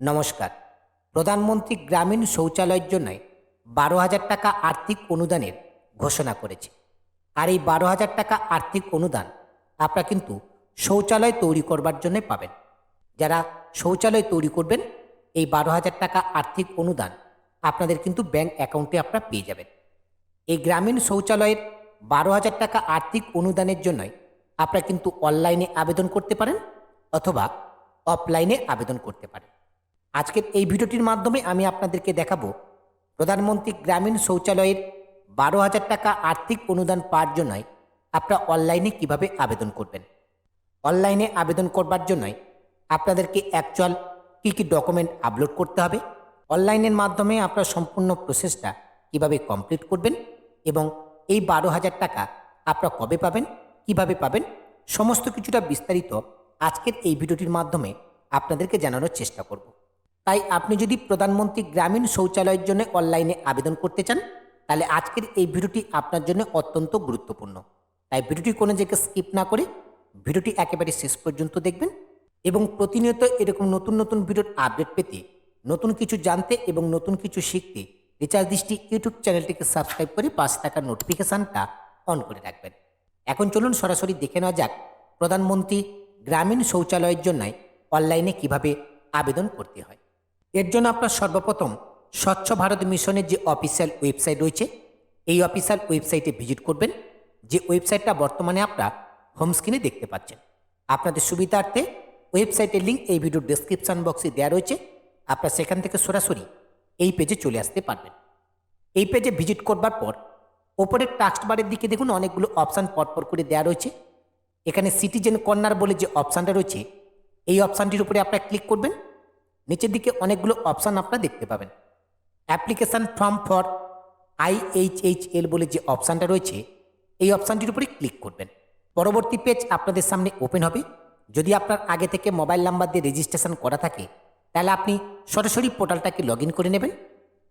নমস্কার। প্রধানমন্ত্রী গ্রামীণ শৌচালয়ের জন্য 12,000 টাকা আর্থিক অনুদানের ঘোষণা করেছে। আর এই 12,000 টাকা আর্থিক অনুদান আপনারা কিন্তু শৌচালয় তৈরি করবার জন্য পাবেন। যারা শৌচালয় তৈরি করবেন এই 12,000 টাকা আর্থিক অনুদান আপনাদের কিন্তু ব্যাংক অ্যাকাউন্টে আপনারা পেয়ে যাবেন। এই গ্রামীণ শৌচালয়ের 12,000 টাকা আর্থিক অনুদানের জন্যই আপনারা কিন্তু অনলাইনে আবেদন করতে পারেন অথবা অফলাইনে আবেদন করতে পারেন। আজকের এই ভিডিওটির মাধ্যমে আমি আপনাদেরকে দেখাবো প্রধানমন্ত্রী গ্রামীণ শৌচালয়ের 12,000 টাকা আর্থিক অনুদান পাওয়ার জন্যই আপনারা অনলাইনে কিভাবে আবেদন করবেন। অনলাইনে আবেদন করবার জন্যই আপনাদেরকে অ্যাকচুয়াল কী ডকুমেন্ট আপলোড করতে হবে, অনলাইনের মাধ্যমে আপনারা সম্পূর্ণ প্রসেসটা কিভাবে কমপ্লিট করবেন এবং এই 12,000 টাকা আপনারা কবে পাবেন, কিভাবে পাবেন, সমস্ত কিছুটা বিস্তারিত আজকের এই ভিডিওটির মাধ্যমে আপনাদেরকে জানানোর চেষ্টা করব। তাই আপনি যদি প্রধানমন্ত্রী গ্রামীণ শৌচালয়ের জন্য অনলাইনে আবেদন করতে চান তাহলে আজকের এই ভিডিওটি আপনার জন্য অত্যন্ত গুরুত্বপূর্ণ। তাই ভিডিওটি কোনো জায়গায় স্কিপ না করে ভিডিওটি একেবারে শেষ পর্যন্ত দেখবেন এবং প্রতিনিয়ত এরকম নতুন নতুন ভিডিওর আপডেট পেতে, নতুন কিছু জানতে এবং নতুন কিছু শিখতে রিচার্জ দৃষ্টি ইউটিউব চ্যানেলটিকে সাবস্ক্রাইব করে পাশে থাকা নোটিফিকেশানটা অন করে রাখবেন। এখন চলুন সরাসরি দেখে নেওয়া যাক প্রধানমন্ত্রী গ্রামীণ শৌচালয়ের জন্য অনলাইনে কিভাবে আবেদন করতে হয়। এর জন্য আপনার সর্বপ্রথম স্বচ্ছ ভারত মিশনের যে অফিসিয়াল ওয়েবসাইট রয়েছে এই অফিসিয়াল ওয়েবসাইটে ভিজিট করবেন, যে ওয়েবসাইটটা বর্তমানে আপনারা হোম স্ক্রিনে দেখতে পাচ্ছেন। আপনাদের সুবিধার্থে ওয়েবসাইটের লিঙ্ক এই ভিডিওর ডেসক্রিপশন বক্সে দেওয়া রয়েছে, আপনারা সেখান থেকে সরাসরি এই পেজে চলে আসতে পারবেন। এই পেজে ভিজিট করবার পর ওপরের টাস্ক বারের দিকে দেখুন অনেকগুলো অপশান পরপর করে দেওয়া রয়েছে। এখানে সিটিজেন কর্নার বলে যে অপশানটা রয়েছে এই অপশানটির উপরে আপনারা ক্লিক করবেন। নিচের দিকে অনেকগুলো অপশান আপনারা দেখতে পাবেন। অ্যাপ্লিকেশান ফর্ম ফর IHHL বলে যে অপশানটা রয়েছে এই অপশানটির উপরে ক্লিক করবেন। পরবর্তী পেজ আপনাদের সামনে ওপেন হবে। যদি আপনার আগে থেকে মোবাইল নাম্বার দিয়ে রেজিস্ট্রেশন করা থাকে তাহলে আপনি সরাসরি পোর্টালটাকে লগ ইন করে নেবেন।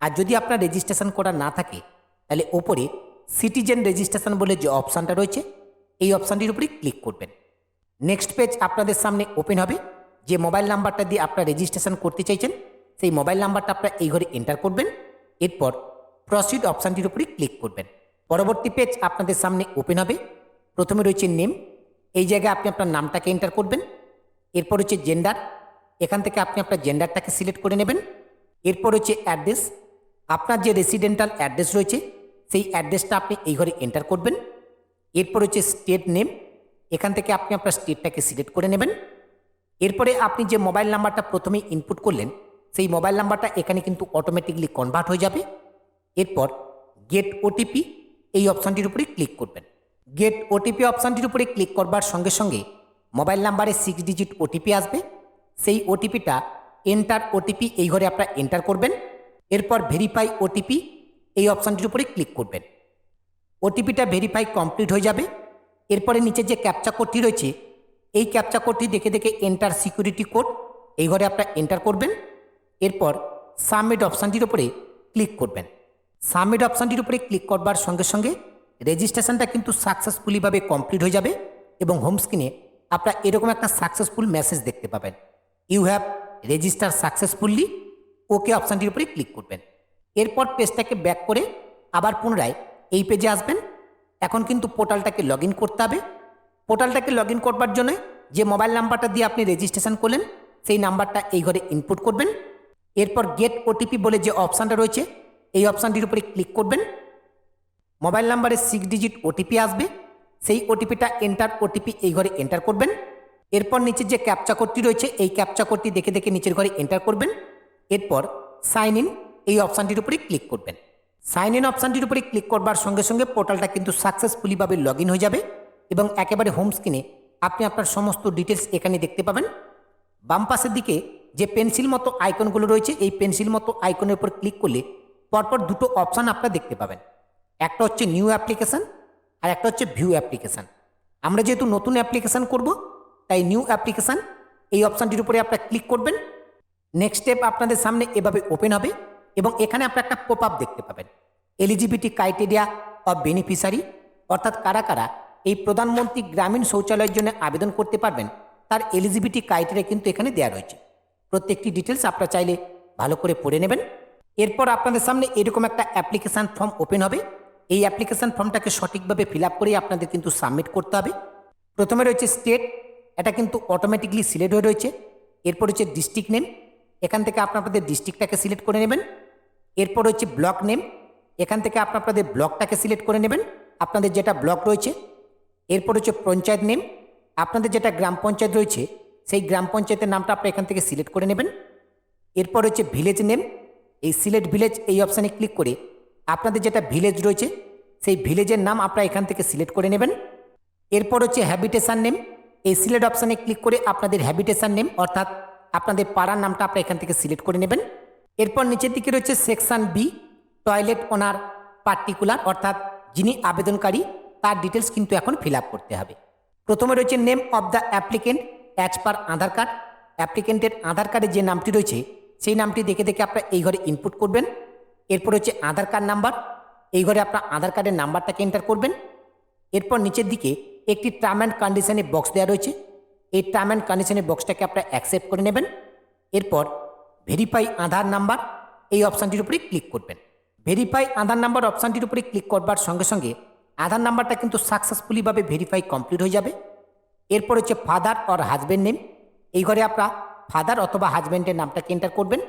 আর যদি আপনার রেজিস্ট্রেশন করা না থাকে তাহলে ওপরে সিটিজেন রেজিস্ট্রেশন বলে যে অপশানটা রয়েছে এই অপশানটির উপরে ক্লিক করবেন। নেক্সট পেজ আপনাদের সামনে ওপেন হবে। যে মোবাইল নাম্বারটা দিয়ে আপনারা রেজিস্ট্রেশন করতে চাইছেন সেই মোবাইল নাম্বারটা আপনারা এই ঘরে এন্টার করবেন। এরপর প্রসিড অপশানটির উপরে ক্লিক করবেন। পরবর্তী পেজ আপনাদের সামনে ওপেন হবে। প্রথমে রয়েছে নেম, এই জায়গায় আপনি আপনার নামটাকে এন্টার করবেন। এরপর হচ্ছে জেন্ডার, এখান থেকে আপনি আপনার জেন্ডারটাকে সিলেক্ট করে নেবেন। এরপর হচ্ছে অ্যাড্রেস, আপনার যে রেসিডেন্টাল অ্যাড্রেস রয়েছে সেই অ্যাড্রেসটা আপনি এই ঘরে এন্টার করবেন। এরপর হচ্ছে স্টেট নেম, এখান থেকে আপনি আপনার স্টেটটাকে সিলেক্ট করে নেবেন। এরপরে আপনি যে মোবাইল নাম্বারটা প্রথমেই ইনপুট করলেন সেই মোবাইল নাম্বারটা এখানে কিন্তু অটোমেটিকলি কনভার্ট হয়ে যাবে। এরপর গেট ওটিপি এই অপশানটির উপরে ক্লিক করবেন। গেট ওটিপি অপশানটির উপরে ক্লিক করবার সঙ্গে সঙ্গে মোবাইল নাম্বারে 6 ডিজিট ওটিপি আসবে। সেই ওটিপিটা এন্টার ওটিপি এই ঘরে আপনারা এন্টার করবেন। এরপর ভেরিফাই ওটিপি এই অপশানটির উপরে ক্লিক করবেন। ওটিপিটা ভেরিফাই কমপ্লিট হয়ে যাবে। এরপরে নিচে যে ক্যাপচা কোডটি রয়েছে এই ক্যাপচা কোডটি দেখে দেখে এন্টার সিকিউরিটি কোড এই ঘরে আপনারা এন্টার করবেন। এরপর সাবমিট অপশানটির উপরে ক্লিক করবেন। সাবমিট অপশানটির উপরে ক্লিক করবার সঙ্গে সঙ্গে রেজিস্ট্রেশনটা কিন্তু সাকসেসফুলিভাবে কমপ্লিট হয়ে যাবে এবং হোম স্ক্রিনে আপনারা এরকম একটা সাকসেসফুল মেসেজ দেখতে পাবেন, ইউ হ্যাভ রেজিস্টার সাকসেসফুলি। ওকে অপশানটির উপরে ক্লিক করবেন। এরপর পেজটাকে ব্যাক করে আবার পুনরায় এই পেজে আসবেন। এখন কিন্তু পোর্টালটাকে লগ ইন করতে হবে। পোর্টালটাকে লগ ইন করবার জন্য যে মোবাইল নাম্বারটা দিয়ে আপনি রেজিস্ট্রেশন করলেন সেই নাম্বারটা এই ঘরে ইনপুট করবেন। এরপর গেট ওটিপি বলে যে অপশানটা রয়েছে এই অপশানটির উপরে ক্লিক করবেন। মোবাইল নাম্বারে 6 ডিজিট ওটিপি আসবে, সেই ওটিপিটা এন্টার ওটিপি এই ঘরে এন্টার করবেন। এরপর নিচের যে ক্যাপচা কোডটি রয়েছে এই ক্যাপচা কোডটি দেখে দেখে নিচের ঘরে এন্টার করবেন। এরপর সাইন ইন এই অপশানটির উপরে ক্লিক করবেন। সাইন ইন অপশানটির উপরে ক্লিক করবার সঙ্গে সঙ্গে পোর্টালটা কিন্তু সাকসেসফুলিভাবে লগ ইন হয়ে যাবে এবং একেবারে হোম স্ক্রিনে আপনি আপনার সমস্ত ডিটেলস এখানে দেখতে পাবেন। বাম পাশের দিকে যে পেন্সিল মতো আইকনগুলো রয়েছে এই পেন্সিল মতো আইকনের উপর ক্লিক করলে পরপর দুটো অপশান আপনারা দেখতে পাবেন। একটা হচ্ছে নিউ অ্যাপ্লিকেশান আর একটা হচ্ছে ভিউ অ্যাপ্লিকেশান। আমরা যেহেতু নতুন অ্যাপ্লিকেশান করব তাই নিউ অ্যাপ্লিকেশান এই অপশানটির উপরে আপনারা ক্লিক করবেন। নেক্সট স্টেপ আপনাদের সামনে এভাবে ওপেন হবে এবং এখানে আপনারা একটা পপ আপ দেখতে পাবেন, এলিজিবিলিটি ক্রাইটেরিয়া অফ বেনিফিশিয়ারি, অর্থাৎ কারা কারা এই প্রধানমন্ত্রী গ্রামীণ শৌচালয়ের জন্য আবেদন করতে পারবেন তার এলিজিবিলিটি ক্রাইটেরিয়া কিন্তু এখানে দেওয়া রয়েছে। প্রত্যেকটি ডিটেলস আপনারা চাইলে ভালো করে পড়ে নেবেন। এরপর আপনাদের সামনে এরকম একটা অ্যাপ্লিকেশান ফর্ম ওপেন হবে। এই অ্যাপ্লিকেশান ফর্মটাকে সঠিকভাবে ফিল আপ করে আপনাদের কিন্তু সাবমিট করতে হবে। প্রথমে রয়েছে স্টেট, এটা কিন্তু অটোমেটিকলি সিলেক্ট হয়ে রয়েছে। এরপর হচ্ছে ডিস্ট্রিক্ট নেম, এখান থেকে আপনাদের ডিস্ট্রিক্টটাকে সিলেক্ট করে নেবেন। এরপর হচ্ছে ব্লক নেম, এখান থেকে আপনাদের ব্লকটাকে সিলেক্ট করে নেবেন, আপনাদের যেটা ব্লক রয়েছে। এরপর হচ্ছে পঞ্চায়েত নেম, আপনাদের যেটা গ্রাম পঞ্চায়েত রয়েছে সেই গ্রাম পঞ্চায়েতের নামটা আপনারা এখান থেকে সিলেক্ট করে নেবেন। এরপর হচ্ছে ভিলেজ নেম, এই সিলেক্ট ভিলেজ এই অপশানে ক্লিক করে আপনাদের যেটা ভিলেজ রয়েছে সেই ভিলেজের নাম আপনারা এখান থেকে সিলেক্ট করে নেবেন। এরপর হচ্ছে হ্যাবিটেশন নেম, এই সিলেক্ট অপশানে ক্লিক করে আপনাদের হ্যাবিটেশন নেম অর্থাৎ আপনাদের পাড়ার নামটা আপনারা এখান থেকে সিলেক্ট করে নেবেন। এরপর নিচের দিকে রয়েছে সেকশন বি, টয়লেট ওনার পার্টিকুলার অর্থাৎ যিনি আবেদনকারী তার ডিটেলস কিন্তু এখন ফিল আপ করতে হবে। প্রথমে রয়েছে name of the applicant as per Aadhaar card, অ্যাপ্লিকেন্টের আধার কার্ডে যে নামটি রয়েছে সেই নামটি দেখে দেখে আপনারা এই ঘরে ইনপুট করবেন। এরপর হচ্ছে আধার কার্ড নাম্বার, এই ঘরে আপনার আধার কার্ডের নাম্বারটাকে এন্টার করবেন। এরপর নিচের দিকে একটি টার্ম অ্যান্ড কন্ডিশনের বক্স দেওয়া রয়েছে, এই টার্ম অ্যান্ড কন্ডিশনের বক্সটাকে আপনারা অ্যাকসেপ্ট করে নেবেন। এরপর ভেরিফাই আধার নাম্বার এই অপশানটির উপরে ক্লিক করবেন। ভেরিফাই আধার নাম্বার অপশানটির উপরে ক্লিক করবার সঙ্গে সঙ্গে আধার নাম্বারটা কিন্তু সাকসেসফুলিভাবে ভেরিফাই কমপ্লিট হয়ে যাবে। এরপর হচ্ছে ফাদার অর হাজব্যান্ড নেম, এই ঘরে আপনারা ফাদার অথবা হাজব্যান্ডের নামটাকে এন্টার করবেন।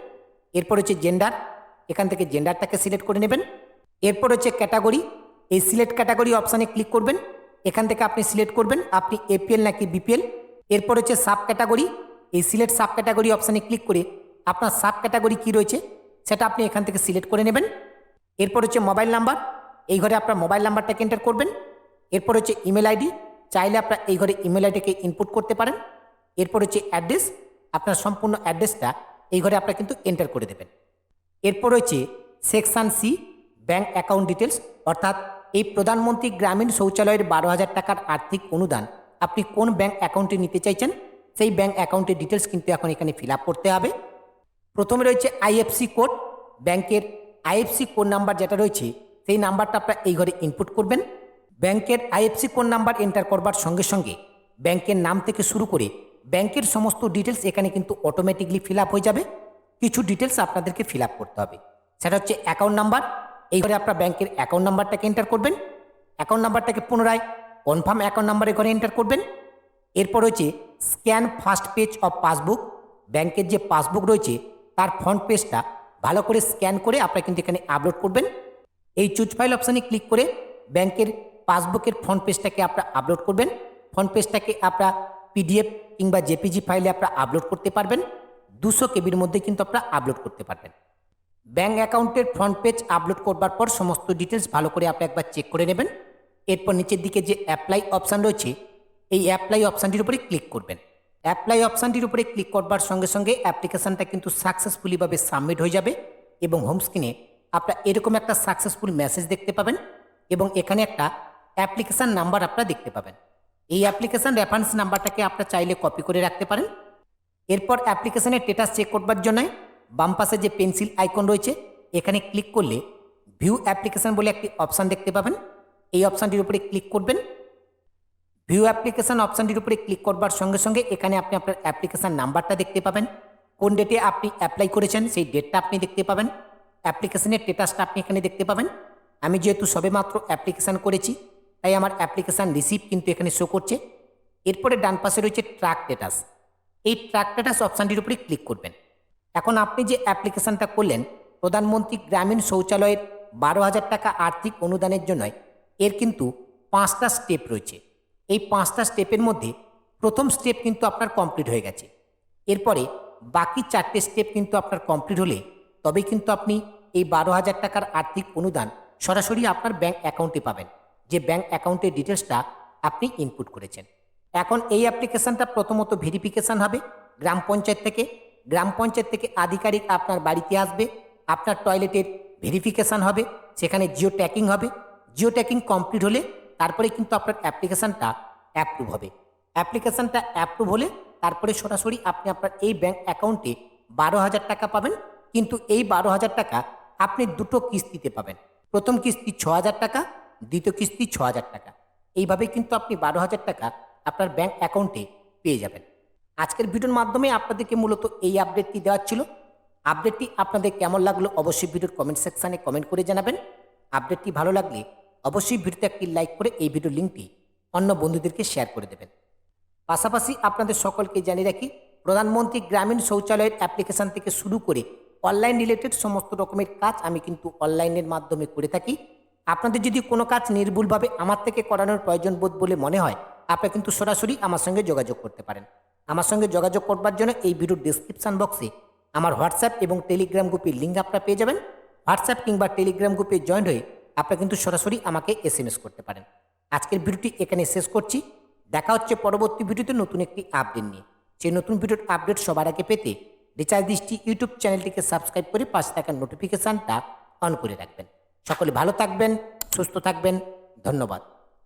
এরপর হচ্ছে জেন্ডার, এখান থেকে জেন্ডারটাকে সিলেক্ট করে নেবেন। এরপর হচ্ছে ক্যাটাগরি, এই সিলেক্ট ক্যাটাগরি অপশানে ক্লিক করবেন, এখান থেকে আপনি সিলেক্ট করবেন আপনি এপিএল নাকি বিপিএল। এরপর হচ্ছে সাব ক্যাটাগরি, এই সিলেক্ট সাব ক্যাটাগরি অপশানে ক্লিক করে আপনার সাব ক্যাটাগরি কী রয়েছে সেটা আপনি এখান থেকে সিলেক্ট করে নেবেন। এরপর হচ্ছে মোবাইল নাম্বার, এই ঘরে আপনার মোবাইল নাম্বারটাকে এন্টার করবেন। এরপর হচ্ছে ইমেল আইডি, চাইলে আপনার এই ঘরে ইমেল আইডিকে ইনপুট করতে পারেন। এরপর হচ্ছে অ্যাড্রেস, আপনার সম্পূর্ণ অ্যাড্রেসটা এই ঘরে আপনারা কিন্তু এন্টার করে দেবেন। এরপর হচ্ছে section C bank account details, অর্থাৎ এই প্রধানমন্ত্রী গ্রামীণ শৌচালয়ের 12,000 টাকার আর্থিক অনুদান আপনি কোন ব্যাঙ্ক অ্যাকাউন্টে নিতে চাইছেন সেই ব্যাঙ্ক অ্যাকাউন্টের ডিটেলস কিন্তু এখন এখানে ফিল আপ করতে হবে। প্রথমে রয়েছে আইএফসি কোড, ব্যাংকের আইএফসি কোড নাম্বার যেটা রয়েছে সেই নাম্বারটা আপনারা এই ঘরে ইনপুট করবেন। ব্যাংকের আইএফসি কোড নাম্বার এন্টার করবার সঙ্গে সঙ্গে ব্যাংকের নাম থেকে শুরু করে ব্যাংকের সমস্ত ডিটেলস এখানে কিন্তু অটোমেটিকলি ফিল আপ হয়ে যাবে। কিছু ডিটেলস আপনাদেরকে ফিল আপ করতে হবে, সেটা হচ্ছে অ্যাকাউন্ট নাম্বার, এই ঘরে আপনার ব্যাংকের অ্যাকাউন্ট নাম্বারটাকে এন্টার করবেন। অ্যাকাউন্ট নাম্বারটাকে পুনরায় কনফার্ম অ্যাকাউন্ট নাম্বারে ঘরে এন্টার করবেন। এরপর হচ্ছে scan first page of passbook, ব্যাংকের যে পাসবুক রয়েছে তার ফ্রন্ট পেজটা ভালো করে স্ক্যান করে আপনারা কিন্তু এখানে আপলোড করবেন। এই চুজ ফাইল অপশানে ক্লিক করে ব্যাংকের পাসবুকের ফ্রন্ট পেজটাকে আপনারা আপলোড করবেন। ফ্রন্ট পেজটাকে আপনারা পিডিএফ কিংবা জেপিজি ফাইলে আপনারা আপলোড করতে পারবেন, 200 কেবির মধ্যে কিন্তু আপনারা আপলোড করতে পারবেন। ব্যাঙ্ক অ্যাকাউন্টের ফ্রন্ট পেজ আপলোড করবার পর সমস্ত ডিটেলস ভালো করে আপনি একবার চেক করে নেবেন। এরপর নিচের দিকে যে অ্যাপ্লাই অপশান রয়েছে এই অ্যাপ্লাই অপশানটির উপরে ক্লিক করবেন। অ্যাপ্লাই অপশানটির উপরে ক্লিক করবার সঙ্গে সঙ্গে অ্যাপ্লিকেশানটা কিন্তু সাকসেসফুলিভাবে সাবমিট হয়ে যাবে এবং হোম স্ক্রিনে আপনারা এরকম একটা সাকসেসফুল মেসেজ দেখতে পাবেন এবং এখানে একটা অ্যাপ্লিকেশান নাম্বার আপনারা দেখতে পাবেন। এই অ্যাপ্লিকেশান রেফারেন্স নাম্বারটাকে আপনারা চাইলে কপি করে রাখতে পারেন। এরপর অ্যাপ্লিকেশানের স্ট্যাটাস চেক করবার জন্য বাম পাশে যে পেন্সিল আইকন রয়েছে এখানে ক্লিক করলে ভিউ অ্যাপ্লিকেশান বলে একটি অপশান দেখতে পাবেন, এই অপশানটির উপরে ক্লিক করবেন। ভিউ অ্যাপ্লিকেশান অপশানটির উপরে ক্লিক করবার সঙ্গে সঙ্গে এখানে আপনি আপনার অ্যাপ্লিকেশান নাম্বারটা দেখতে পাবেন, কোন ডেটে আপনি অ্যাপ্লাই করেছেন সেই ডেটটা আপনি দেখতে পাবেন, অ্যাপ্লিকেশানের স্ট্যাটাসটা আপনি এখানে দেখতে পাবেন। আমি যেহেতু সবেমাত্র অ্যাপ্লিকেশান করেছি তাই আমার অ্যাপ্লিকেশান রিসিভ কিন্তু এখানে শো করছে। এরপরে ডান পাশে রয়েছে ট্র্যাক স্ট্যাটাস, এই ট্র্যাক স্ট্যাটাস অপশানটির উপরে ক্লিক করবেন। এখন আপনি যে অ্যাপ্লিকেশানটা করলেন প্রধানমন্ত্রী গ্রামীণ শৌচালয়ের 12,000 টাকা আর্থিক অনুদানের জন্য এর কিন্তু 5টা স্টেপ রয়েছে। এই 5টা স্টেপের মধ্যে প্রথম স্টেপ কিন্তু আপনার কমপ্লিট হয়ে গেছে, এরপরে বাকি 4টে স্টেপ কিন্তু আপনার কমপ্লিট হলে তবেই কিন্তু আপনি এই 12,000 টাকার আর্থিক অনুদান সরাসরি আপনার ব্যাঙ্ক অ্যাকাউন্টে পাবেন, যে ব্যাঙ্ক অ্যাকাউন্টের ডিটেলসটা আপনি ইনপুট করেছেন। এখন এই অ্যাপ্লিকেশানটা প্রথমত ভেরিফিকেশান হবে গ্রাম পঞ্চায়েত থেকে, গ্রাম পঞ্চায়েত থেকে আধিকারিক আপনার বাড়িতে আসবে, আপনার টয়লেটের ভেরিফিকেশান হবে, সেখানে জিও ট্যাকিং হবে, জিও ট্যাকিং কমপ্লিট হলে তারপরে কিন্তু আপনার অ্যাপ্লিকেশানটা অ্যাপ্রুভ হবে। অ্যাপ্লিকেশানটা অ্যাপ্রুভ হলে তারপরে সরাসরি আপনি আপনার এই ব্যাঙ্ক অ্যাকাউন্টে 12,000 টাকা পাবেন, কিন্তু এই 12,000 টাকা আপনি দুটো কিস্তিতে পাবেন। প্রথম কিস্তি 6,000 টাকা, দ্বিতীয় কিস্তি 6,000 টাকা, এইভাবে কিন্তু আপনি 12,000 টাকা আপনার ব্যাঙ্ক অ্যাকাউন্টে পেয়ে যাবেন। আজকের ভিডিওর মাধ্যমে আপনাদেরকে মূলত এই আপডেটটি দেওয়ার ছিল। আপডেটটি আপনাদের কেমন লাগলো অবশ্যই ভিডিওর কমেন্ট সেকশানে কমেন্ট করে জানাবেন। আপডেটটি ভালো লাগলে অবশ্যই ভিডিওতে একটি লাইক করে এই ভিডিওর লিঙ্কটি অন্য বন্ধুদেরকে শেয়ার করে দেবেন। পাশাপাশি আপনাদের সকলকে জানিয়ে রাখি, প্রধানমন্ত্রী গ্রামীণ শৌচালয়ের অ্যাপ্লিকেশান থেকে শুরু করে অনলাইন রিলেটেড সমস্ত রকমের কাজ আমি কিন্তু অনলাইনের মাধ্যমে করে থাকি। আপনাদের যদি কোনো কাজ নির্ভুলভাবে আমার থেকে করানোর প্রয়োজন বোধ বলে মনে হয়, আপনারা কিন্তু সরাসরি আমার সঙ্গে যোগাযোগ করতে পারেন। আমার সঙ্গে যোগাযোগ করবার জন্য এই ভিডিওর ডিসক্রিপশান বক্সে আমার হোয়াটসঅ্যাপ এবং টেলিগ্রাম গ্রুপের লিঙ্ক আপনারা পেয়ে যাবেন। হোয়াটসঅ্যাপ কিংবা টেলিগ্রাম গ্রুপে জয়েন হয়ে আপনারা কিন্তু সরাসরি আমাকে SMS করতে পারেন। আজকের ভিডিওটি এখানে শেষ করছি। দেখা হচ্ছে পরবর্তী ভিডিওতে নতুন একটি আপডেট নিয়ে। সেই নতুন ভিডিওর আপডেট সবার আগে পেতে রিচার্জ দৃষ্টি ইউটিউব চ্যানেলটিকে সাবস্ক্রাইব করে পাশে থাকা নোটিফিকেশানটা অন করে রাখবেন। সকলে ভালো থাকবেন, সুস্থ থাকবেন। ধন্যবাদ।